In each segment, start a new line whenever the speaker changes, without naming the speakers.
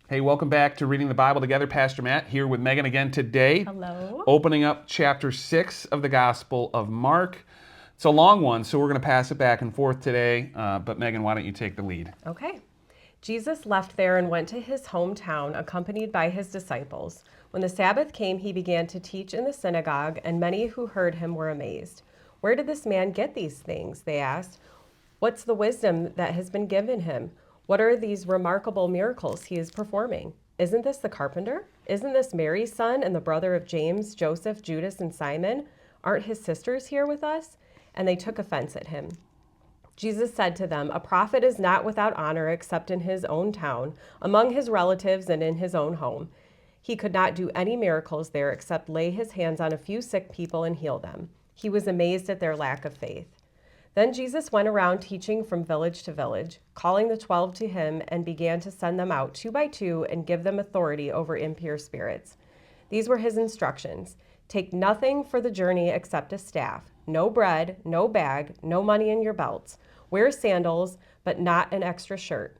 Hey, welcome back to Reading the Bible Together. Pastor Matt here with Megan again today.
Hello.
Opening up chapter 6 of the Gospel of Mark. It's a long one, so we're going to pass it back and forth today. But Megan, why don't you take the lead?
Okay. Jesus left there and went to his hometown, accompanied by his disciples. When the Sabbath came, he began to teach in the synagogue, and many who heard him were amazed. Where did this man get these things? They asked. What's the wisdom that has been given him? What are these remarkable miracles he is performing? Isn't this the carpenter? Isn't this Mary's son and the brother of James, Joseph, Judas, and Simon? Aren't his sisters here with us? And they took offense at him. Jesus said to them, "A prophet is not without honor except in his own town, among his relatives, and in his own home." He could not do any miracles there except lay his hands on a few sick people and heal them. He was amazed at their lack of faith. Then Jesus went around teaching from village to village, calling the 12 to him, and began to send them out 2 by 2 and give them authority over impure spirits. These were his instructions. Take nothing for the journey except a staff, no bread, no bag, no money in your belts. Wear sandals, but not an extra shirt.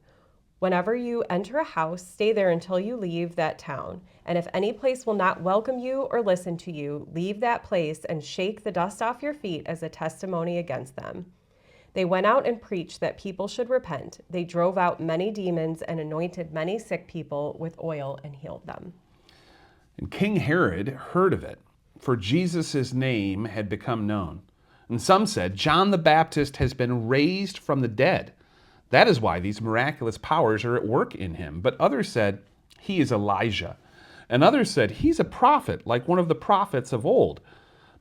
Whenever you enter a house, stay there until you leave that town. And if any place will not welcome you or listen to you, leave that place and shake the dust off your feet as a testimony against them. They went out and preached that people should repent. They drove out many demons and anointed many sick people with oil and healed them.
And King Herod heard of it, for Jesus' name had become known. And some said, John the Baptist has been raised from the dead. That is why these miraculous powers are at work in him. But others said, he is Elijah. And others said, he's a prophet, like one of the prophets of old.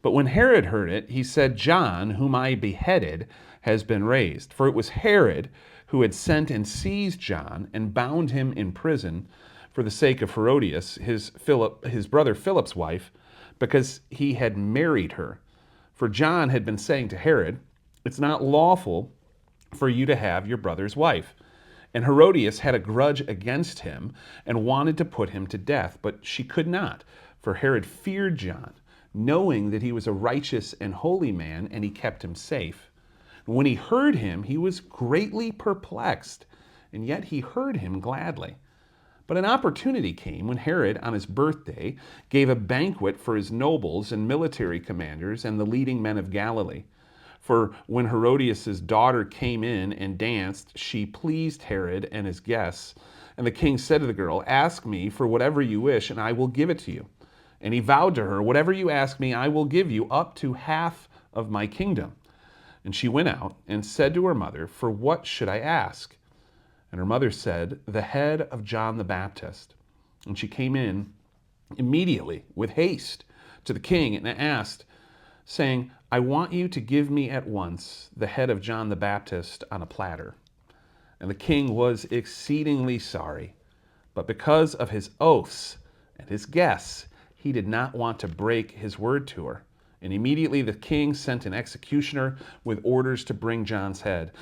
But when Herod heard it, he said, John, whom I beheaded, has been raised. For it was Herod who had sent and seized John and bound him in prison for the sake of Herodias, his brother Philip's wife, because he had married her. For John had been saying to Herod, it's not lawful for you to have your brother's wife. And Herodias had a grudge against him and wanted to put him to death, but she could not, for Herod feared John, knowing that he was a righteous and holy man, and he kept him safe. When he heard him, he was greatly perplexed, and yet he heard him gladly. But an opportunity came when Herod, on his birthday, gave a banquet for his nobles and military commanders and the leading men of Galilee. For when Herodias' daughter came in and danced, she pleased Herod and his guests. And the king said to the girl, ask me for whatever you wish, and I will give it to you. And he vowed to her, whatever you ask me, I will give you up to half of my kingdom. And she went out and said to her mother, for what should I ask? And her mother said, the head of John the Baptist. And she came in immediately with haste to the king and asked, saying, I want you to give me at once the head of John the Baptist on a platter. And the king was exceedingly sorry, but because of his oaths and his guests, he did not want to break his word to her. And immediately the king sent an executioner with orders to bring John's head.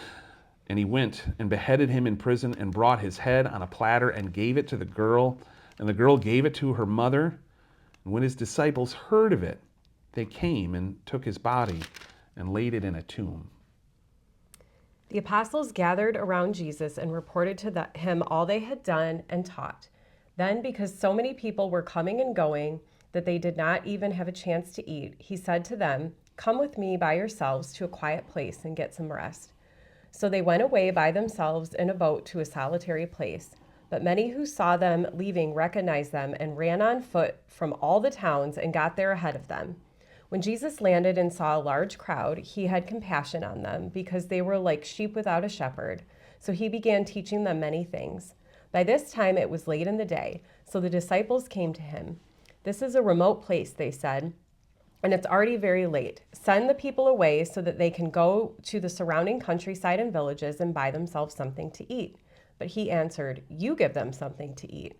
And he went and beheaded him in prison and brought his head on a platter and gave it to the girl. And the girl gave it to her mother. And when his disciples heard of it, they came and took his body and laid it in a tomb.
The apostles gathered around Jesus and reported to him all they had done and taught. Then, because so many people were coming and going that they did not even have a chance to eat, he said to them, come with me by yourselves to a quiet place and get some rest. So they went away by themselves in a boat to a solitary place. But many who saw them leaving recognized them and ran on foot from all the towns and got there ahead of them. When Jesus landed and saw a large crowd, he had compassion on them because they were like sheep without a shepherd. So he began teaching them many things. By this time it was late in the day, so the disciples came to him. This is a remote place, they said, and it's already very late. Send the people away so that they can go to the surrounding countryside and villages and buy themselves something to eat. But he answered, you give them something to eat.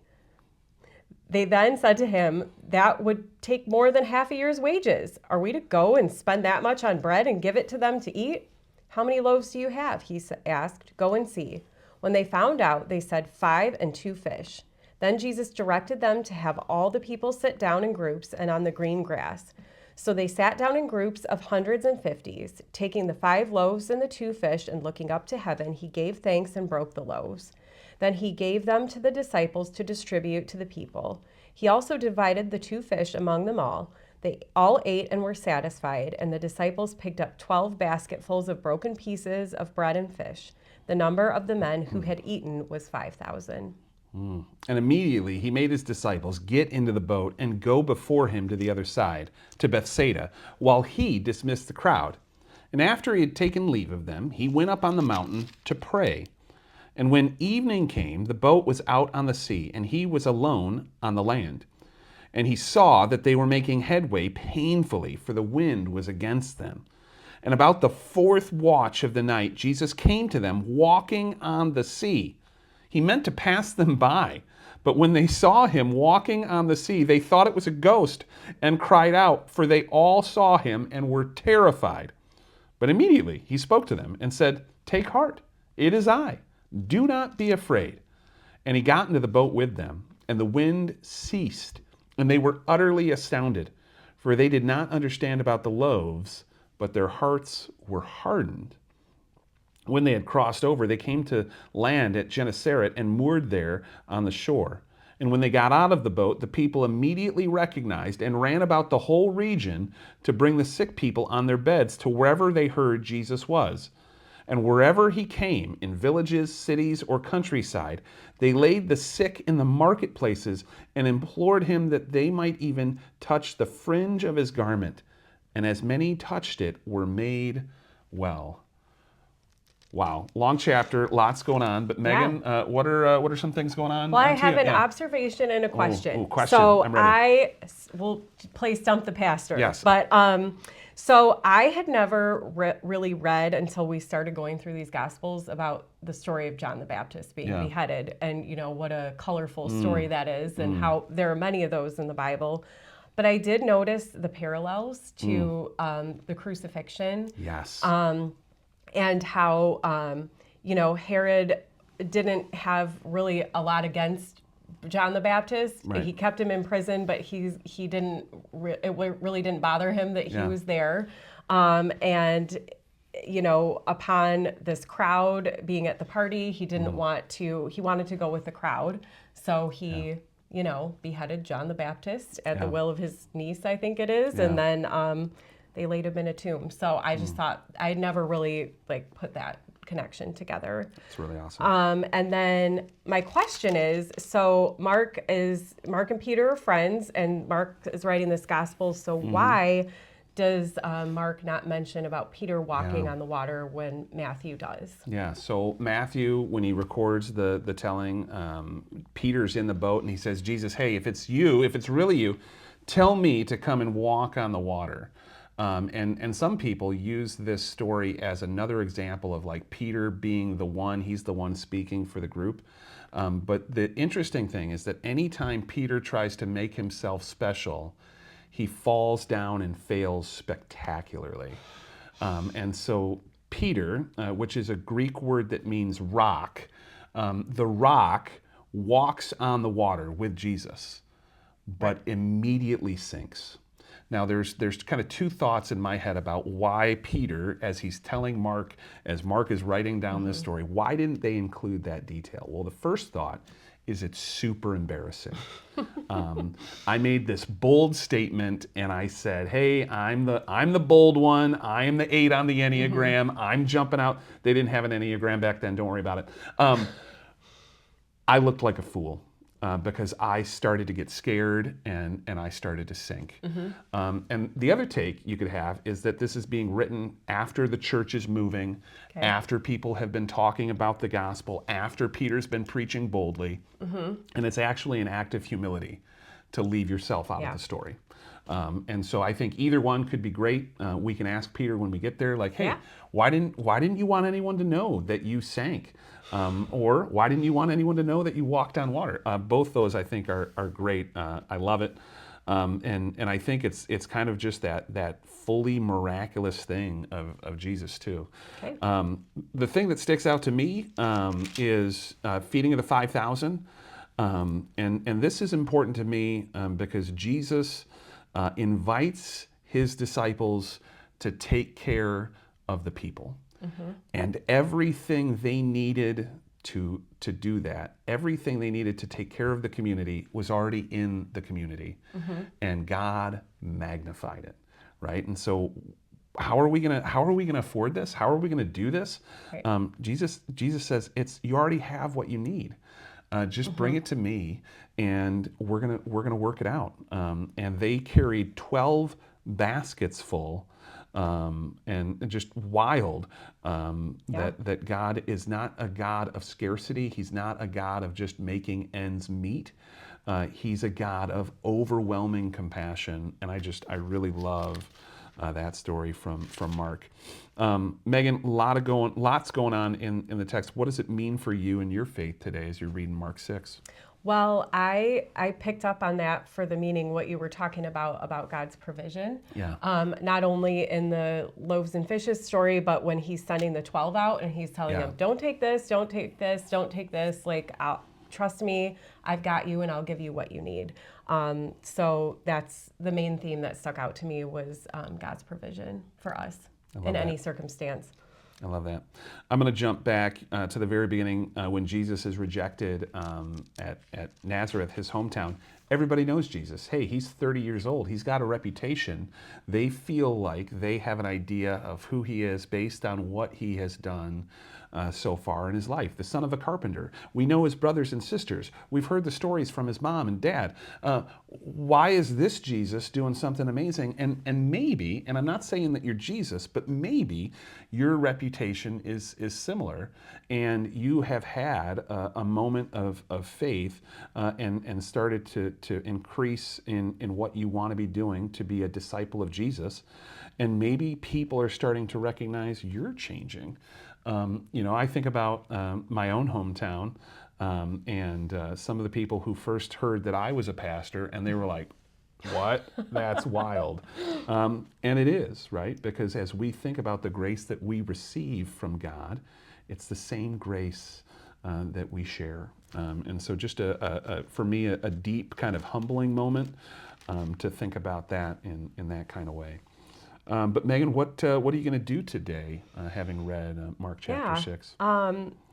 They then said to him, that would take more than half a year's wages. Are we to go and spend that much on bread and give it to them to eat? How many loaves do you have? He asked. Go and see. When they found out, they said 5 and 2 fish. Then Jesus directed them to have all the people sit down in groups and on the green grass. So they sat down in groups of hundreds and fifties. Taking the 5 loaves and the 2 fish and looking up to heaven, he gave thanks and broke the loaves. Then he gave them to the disciples to distribute to the people. He also divided the 2 fish among them all. They all ate and were satisfied, and the disciples picked up 12 basketfuls of broken pieces of bread and fish. The number of the men who had eaten was 5,000.
And immediately he made his disciples get into the boat and go before him to the other side, to Bethsaida, while he dismissed the crowd. And after he had taken leave of them, he went up on the mountain to pray. And when evening came, the boat was out on the sea, and he was alone on the land. And he saw that they were making headway painfully, for the wind was against them. And about the 4th watch of the night, Jesus came to them walking on the sea. He meant to pass them by, but when they saw him walking on the sea, they thought it was a ghost and cried out, for they all saw him and were terrified. But immediately he spoke to them and said, "Take heart, it is I. Do not be afraid." And he got into the boat with them, and the wind ceased, and they were utterly astounded, for they did not understand about the loaves, but their hearts were hardened. When they had crossed over, they came to land at Gennesaret and moored there on the shore. And when they got out of the boat, the people immediately recognized and ran about the whole region to bring the sick people on their beds to wherever they heard Jesus was. And wherever he came, in villages, cities, or countryside, they laid the sick in the marketplaces and implored him that they might even touch the fringe of his garment. And as many touched it were made well. Wow, long chapter, lots going on. But Megan, what are some things going on?
Well, I have an observation and a question.
Question.
So
I'm ready.
I will play Stump the Pastor.
Yes.
But so I had never really read until we started going through these Gospels about the story of John the Baptist being beheaded, and what a colorful story that is, and how there are many of those in the Bible. But I did notice the parallels to the crucifixion.
Yes.
And how, Herod didn't have really a lot against John the Baptist.
Right.
He kept him in prison, but it really didn't bother him that he was there. And upon this crowd being at the party, he didn't he wanted to go with the crowd. So he, beheaded John the Baptist at the will of his niece, I think it is. And then, they laid him in a tomb. So I just thought, I never really put that connection together.
It's really awesome.
And then my question is, so Mark and Peter are friends, and Mark is writing this gospel. So why does Mark not mention about Peter walking on the water when Matthew does?
Yeah, so Matthew, when he records the telling, Peter's in the boat and he says, "Jesus, hey, if it's really you, tell me to come and walk on the water." And some people use this story as another example of Peter being he's the one speaking for the group. But the interesting thing is that anytime Peter tries to make himself special, he falls down and fails spectacularly. And so Peter, which is a Greek word that means rock, the rock walks on the water with Jesus, but immediately sinks. Now, there's kind of 2 thoughts in my head about why Peter, as he's telling Mark, as Mark is writing down this story, why didn't they include that detail? Well, the first thought is it's super embarrassing. I made this bold statement and I said, "Hey, I'm the bold one. I am the 8 on the Enneagram. I'm jumping out." They didn't have an Enneagram back then. Don't worry about it. I looked like a fool. Because I started to get scared and I started to sink. And the other take you could have is that this is being written after the church is moving, after people have been talking about the gospel, after Peter's been preaching boldly, and it's actually an act of humility to leave yourself out of the story. And so I think either one could be great. We can ask Peter when we get there, "Hey, why didn't you want anyone to know that you sank? Or why didn't you want anyone to know that you walked on water?" Both those I think are great. I love it. And I think it's kind of just that fully miraculous thing of Jesus too.
Okay.
The thing that sticks out to me is feeding of the 5,000. And this is important to me because Jesus invites his disciples to take care of the people. And everything they needed to do that. Everything they needed to take care of the community was already in the community, and God magnified it, right? And so, how are we gonna afford this? How are we gonna do this?
Right.
Jesus says you already have what you need. Just bring it to me, and we're gonna work it out. And they carried 12 baskets full, and just wild. That God is not a God of scarcity. He's not a God of just making ends meet. He's a God of overwhelming compassion, and I really love that story from Mark. Megan, lots going on in the text. What does it mean for you and your faith today as you're reading Mark 6?
Well, I picked up on that for the meaning, what you were talking about God's provision.
Yeah.
Not only in the loaves and fishes story, but when he's sending the 12 out and he's telling them, don't take this, don't take this, don't take this. Like, trust me, I've got you and I'll give you what you need. So that's the main theme that stuck out to me was God's provision for us in any circumstance.
I love that. I'm going to jump back to the very beginning when Jesus is rejected at Nazareth, his hometown. Everybody knows Jesus. Hey, he's 30 years old. He's got a reputation. They feel like they have an idea of who he is based on what he has done so far in his life. The son of a carpenter. We know his brothers and sisters. We've heard the stories from his mom and dad. Why is this Jesus doing something amazing? And maybe, and I'm not saying that you're Jesus, but maybe your reputation is similar, and you have had a moment of faith and started to increase in what you want to be doing to be a disciple of Jesus. And maybe people are starting to recognize you're changing. I think about my own hometown and some of the people who first heard that I was a pastor, and they were like, what? That's wild. And it is, right? Because as we think about the grace that we receive from God, it's the same grace that we share. And so just for me, a deep kind of humbling moment to think about that in that kind of way. But Megan, what are you going to do today, having read Mark chapter 6?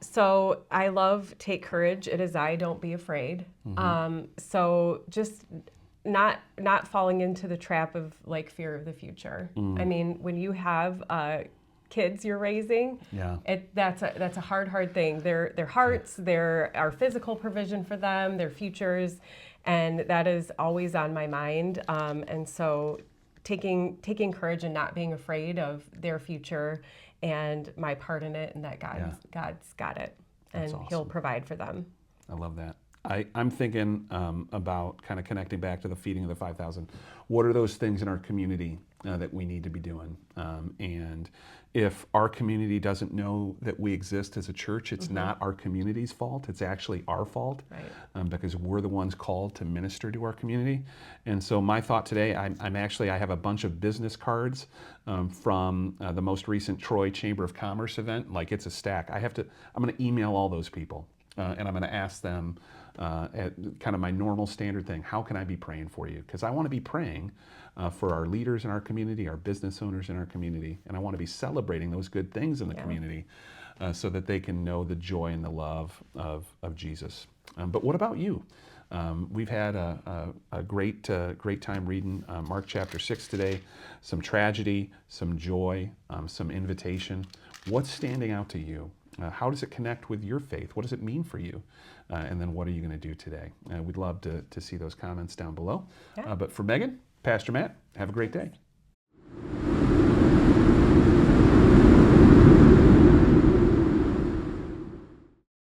So I love take courage. It is I. Don't be afraid. So just not falling into the trap of like fear of the future. I mean, when you have kids you're raising, that's a hard thing. Their hearts, our physical provision for them, their futures, and that is always on my mind. And so taking courage and not being afraid of their future and my part in it, and that God's got it, and
awesome.
He'll provide for them.
I love that. I'm thinking about kind of connecting back to the feeding of the 5,000. What are those things in our community that we need to be doing? And if our community doesn't know that we exist as a church, it's not our community's fault. It's actually our fault,
right.
Because we're the ones called to minister to our community. And so my thought today, I have a bunch of business cards from the most recent Troy Chamber of Commerce event. Like, it's a stack. I'm going to email all those people. And I'm going to ask them at kind of my normal standard thing, how can I be praying for you? Because I want to be praying for our leaders in our community, our business owners in our community, and I want to be celebrating those good things in the community so that they can know the joy and the love of Jesus. But what about you? We've had a great time reading Mark chapter 6 today. Some tragedy, some joy, some invitation. What's standing out to you? How does it connect with your faith? What does it mean for you? And then what are you going to do today? We'd love to see those comments down below. But for Megan, Pastor Matt, have a great day.